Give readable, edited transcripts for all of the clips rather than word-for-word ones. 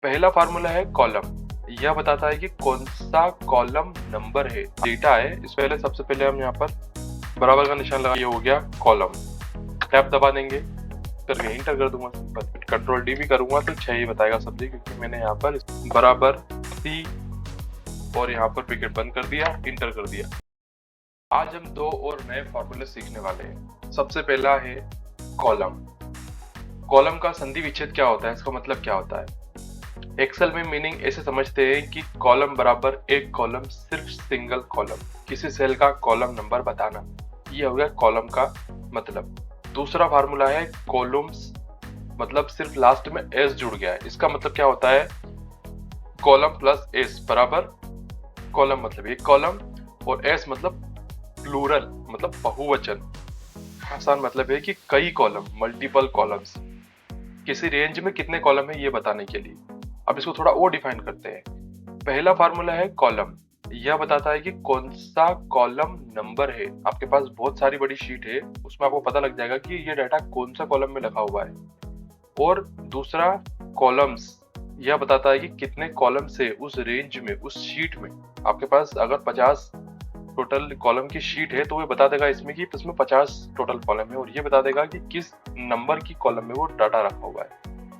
पहला फार्मूला है कॉलम। यह बताता है कि कौन सा कॉलम नंबर है। डेटा है, इस पहले सबसे पहले हम यहाँ पर बराबर का निशान लगा, ये हो गया कॉलम। टैब दबा देंगे, करके इंटर कर दूंगा सिंपल। कंट्रोल डी भी करूंगा तो 6 ही बताएगा सब्जी, क्योंकि मैंने यहाँ पर बराबर सी और यहाँ पर ब्रैकेट बंद कर दिया, इंटर कर दिया। आज हम दो और नए फॉर्मूले सीखने वाले हैं। सबसे पहला है कॉलम। कॉलम का संधि विच्छेद क्या होता है, इसका मतलब क्या होता है। एक्सेल में मीनिंग ऐसे समझते हैं कि कॉलम बराबर एक कॉलम, सिर्फ सिंगल कॉलम, किसी सेल का कॉलम नंबर बताना, ये हो गया कॉलम का मतलब। दूसरा फार्मूला है कॉलम्स, मतलब सिर्फ लास्ट में एस जुड़ गया है। इसका मतलब क्या होता है, कॉलम प्लस एस बराबर कॉलम, मतलब एक कॉलम, और एस मतलब प्लूरल, मतलब बहुवचन। आसान मतलब है कि कई कॉलम, मल्टीपल कॉलम्स। किसी रेंज में कितने कॉलम है ये बताने के लिए। अब इसको थोड़ा और डिफाइन करते हैं। पहला फार्मूला है कॉलम। यह बताता है कि कौन सा कॉलम नंबर है। आपके पास बहुत सारी बड़ी शीट है, उसमें आपको पता लग जाएगा कि ये डाटा कौन सा कॉलम में लिखा हुआ है। और दूसरा कॉलम्स, यह बताता है कि कितने कॉलम से उस रेंज में, उस शीट में। आपके पास अगर 50 टोटल कॉलम की शीट है तो वो बता देगा इसमें कि इसमें 50 टोटल कॉलम है, और ये बता देगा कि किस नंबर की कॉलम में वो डाटा रखा हुआ है।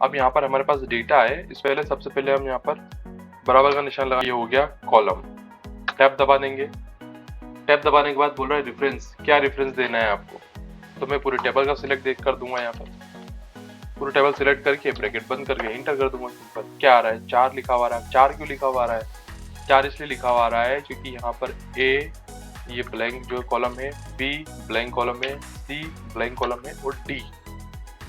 अब यहाँ पर हमारे पास डेटा है, इस पहले सबसे पहले हम यहाँ पर बराबर का निशान लगा, ये हो गया कॉलम। टैब दबा देंगे। टैब दबाने के बाद बोल रहा है रेफरेंस, क्या रेफरेंस देना है आपको। तो मैं पूरे टेबल का सिलेक्ट कर दूंगा, यहाँ पर पूरे टेबल सिलेक्ट करके ब्रैकेट बंद करके इंटर कर दूंगा सिंपल। क्या आ रहा है, 4 लिखा हुआ आ रहा है। 4 क्यों लिखा हुआ आ रहा है, 4 इसलिए लिखा हुआ आ रहा है क्योंकि यहाँ पर ए ये ब्लैंक जो कॉलम है, बी ब्लैंक कॉलम है, सी ब्लैंक कॉलम है, और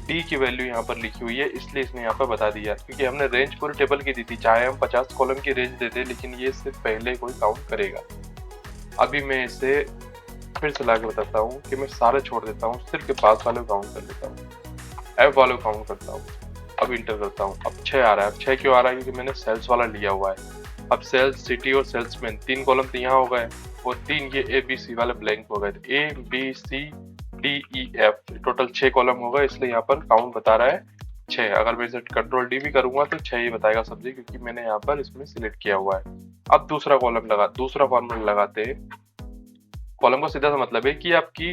डी की वैल्यू यहाँ पर लिखी हुई है, इसलिए इसने यहाँ पर बता दिया। क्योंकि हमने रेंज पूरे टेबल की दी थी, चाहे हम 50 कॉलम की रेंज देते, लेकिन ये सिर्फ पहले कोई काउंट करेगा। अभी मैं इसे फिर से लाके बताता हूँ कि मैं सारे छोड़ देता हूँ, सिर्फ के पास वाले काउंट कर लेता हूँ, एफ वाले काउंट करता हूँ। अब इंटर करता हूँ। अब 6 आ रहा है। अब 6 क्यों आ रहा है, क्योंकि मैंने सेल्स वाला लिया हुआ है। अब सेल्स, सिटी और सेल्समैन, 3 कॉलम तो यहाँ हो गए, और 3 ये ए बी सी वाले ब्लैंक हो गए। A B C D E F total 6 column हो गए, इसलिए यहाँ पर काउंट बता रहा है 6। अगर मैं इसे कंट्रोल डी भी करूंगा तो 6 ही बताएगा सब्जी, क्योंकि मैंने यहाँ पर इसमें सिलेक्ट किया हुआ है। अब दूसरा फार्मूला लगाते हैं। कॉलम का सीधा सा मतलब है कि आपकी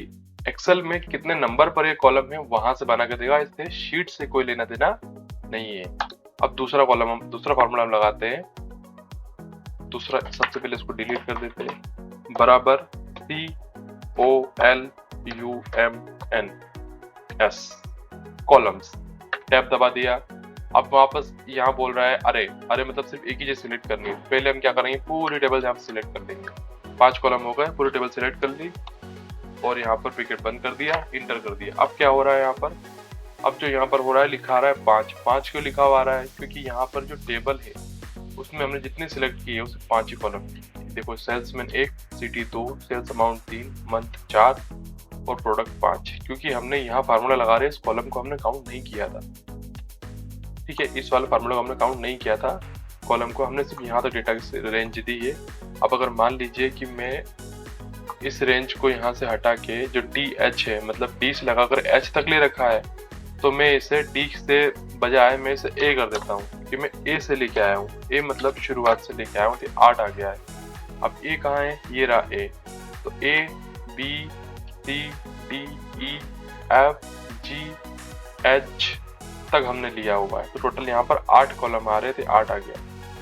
एक्सेल में कितने नंबर पर ये कॉलम है वहां से बना के देगा, इससे शीट से कोई लेना देना नहीं है। अब दूसरा फार्मूला हम लगाते हैं। दूसरा, सबसे पहले इसको डिलीट कर देते हैं। बराबर COLUMNS कॉलम्स। टैब दबा दिया। अब वापस यहाँ बोल रहा है अरे मतलब सिर्फ एक ही चीज सिलेक्ट करनी है। पहले हम क्या करेंगे, पूरी टेबल यहाँ पे सिलेक्ट कर देंगे। 5 कॉलम हो गए, पूरी टेबल सिलेक्ट कर ली, और यहाँ पर ब्रैकेट बंद कर दिया, इंटर कर दिया। अब क्या हो रहा है यहाँ पर, अब जो यहाँ पर हो रहा है, लिखा रहा है 5 क्यों लिखा हुआ आ रहा है, क्योंकि यहाँ पर जो टेबल है उसमें हमने जितने सिलेक्ट किए उसे 5 ही कॉलम। देखो, salesman 1, city 2, sales amount 3, month 4 और प्रोडक्ट 5। क्योंकि हमने यहाँ फार्मूला लगा रहे, इस कॉलम को हमने काउंट नहीं किया था। ठीक है, इस वाले फार्मूला को हमने काउंट नहीं किया था, कॉलम को हमने सिर्फ यहाँ तक डेटा की रेंज दी है। अब अगर मान लीजिए कि मैं इस रेंज को यहाँ से हटा के जो डी एच है, मतलब डी से लगाकर एच तक ले रखा है, तो मैं इसे डी से बजाय मैं इसे ए कर देता हूँ, कि मैं ए से लेके आया हूँ। ए मतलब शुरुआत से लेके आया हूँ, तो 8 आ गया है। अब ए कहाँ है, ये रहा ए। तो A B C D E F G H तक हमने लिया हुआ है, तो टोटल यहाँ पर 8 कॉलम आ रहे थे, 8 आ गया।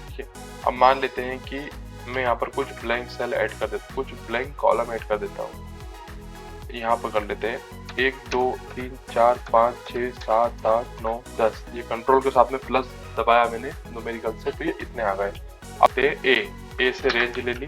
ठीक है, अब मान लेते हैं कि मैं यहाँ पर कुछ ब्लैंक सेल ऐड कर देता हूँ, कुछ ब्लैंक कॉलम ऐड कर देता हूँ। यहाँ पर कर लेते हैं 1 2 3 4 5 6 7 8 9 10। ये कंट्रोल के साथ में प्लस दबाया मैंने न्यूमेरिकल से, तो ये इतने आ गए। अब ए से रेंज ले ली,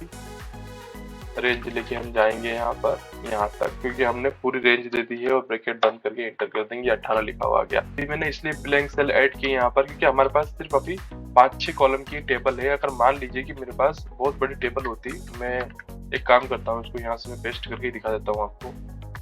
रेंज लेके हम जाएंगे यहाँ पर, यहाँ तक, क्योंकि हमने पूरी रेंज दे दी है, और ब्रैकेट बंद करके इंटर कर देंगे। 18 लिखा हुआ आ गया। अभी मैंने इसलिए ब्लैंक सेल ऐड किए यहाँ पर, क्योंकि हमारे पास सिर्फ अभी 5-6 कॉलम की टेबल है। अगर मान लीजिए कि मेरे पास बहुत बड़ी टेबल होती, मैं एक काम करता हूँ, इसको यहाँ से मैं पेस्ट करके दिखा देता हूँ आपको।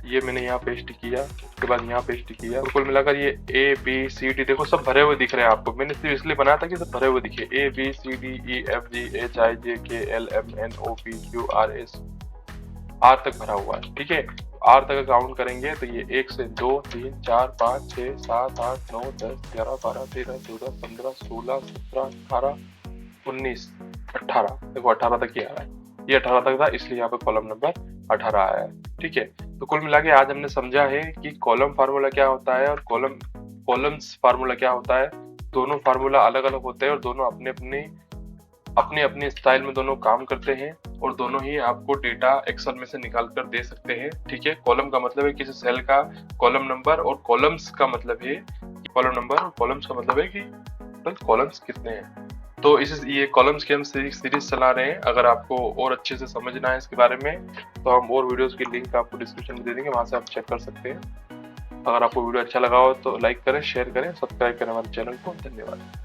ये मैंने यहाँ पेस्ट किया, उसके बाद यहाँ पेस्ट किया, कुल मिलाकर ये ए बी सी डी देखो सब भरे हुए दिख रहे हैं आपको। मैंने सिर्फ इसलिए बनाया था कि सब भरे हुए दिखे, A B C D E F G H I J K L M N O P Q R S. R तक भरा हुआ है, ठीक है। आर तक काउंट करेंगे तो ये 1 से 2 3 4 5 6 7 8 9 10 11 12 13 14 15 16 17 18 19 18, देखो 18 तक ही आ रहा है, ये 18 तक था इसलिए यहाँ पे कॉलम नंबर 18 आया है, ठीक है। तो कुल मिला के आज हमने समझा है कि कॉलम फार्मूला क्या होता है और कॉलम्स फार्मूला क्या होता है। दोनों फार्मूला अलग अलग होते हैं और दोनों अपने अपने स्टाइल में दोनों काम करते हैं और दोनों ही आपको डेटा एक्सेल में से निकाल कर दे सकते हैं, ठीक है। कॉलम का मतलब है किसी सेल का कॉलम नंबर और कॉलम्स का मतलब है कॉलम नंबर और कॉलम्स का मतलब है कि कॉलम्स कितने हैं। तो ये कॉलम्स की हम सीरीज चला रहे हैं। अगर आपको और अच्छे से समझना है इसके बारे में तो हम और वीडियोस की लिंक आपको डिस्क्रिप्शन में दे देंगे, वहां से आप चेक कर सकते हैं। अगर आपको वीडियो अच्छा लगा हो तो लाइक करें, शेयर करें, सब्सक्राइब करें हमारे चैनल को। धन्यवाद।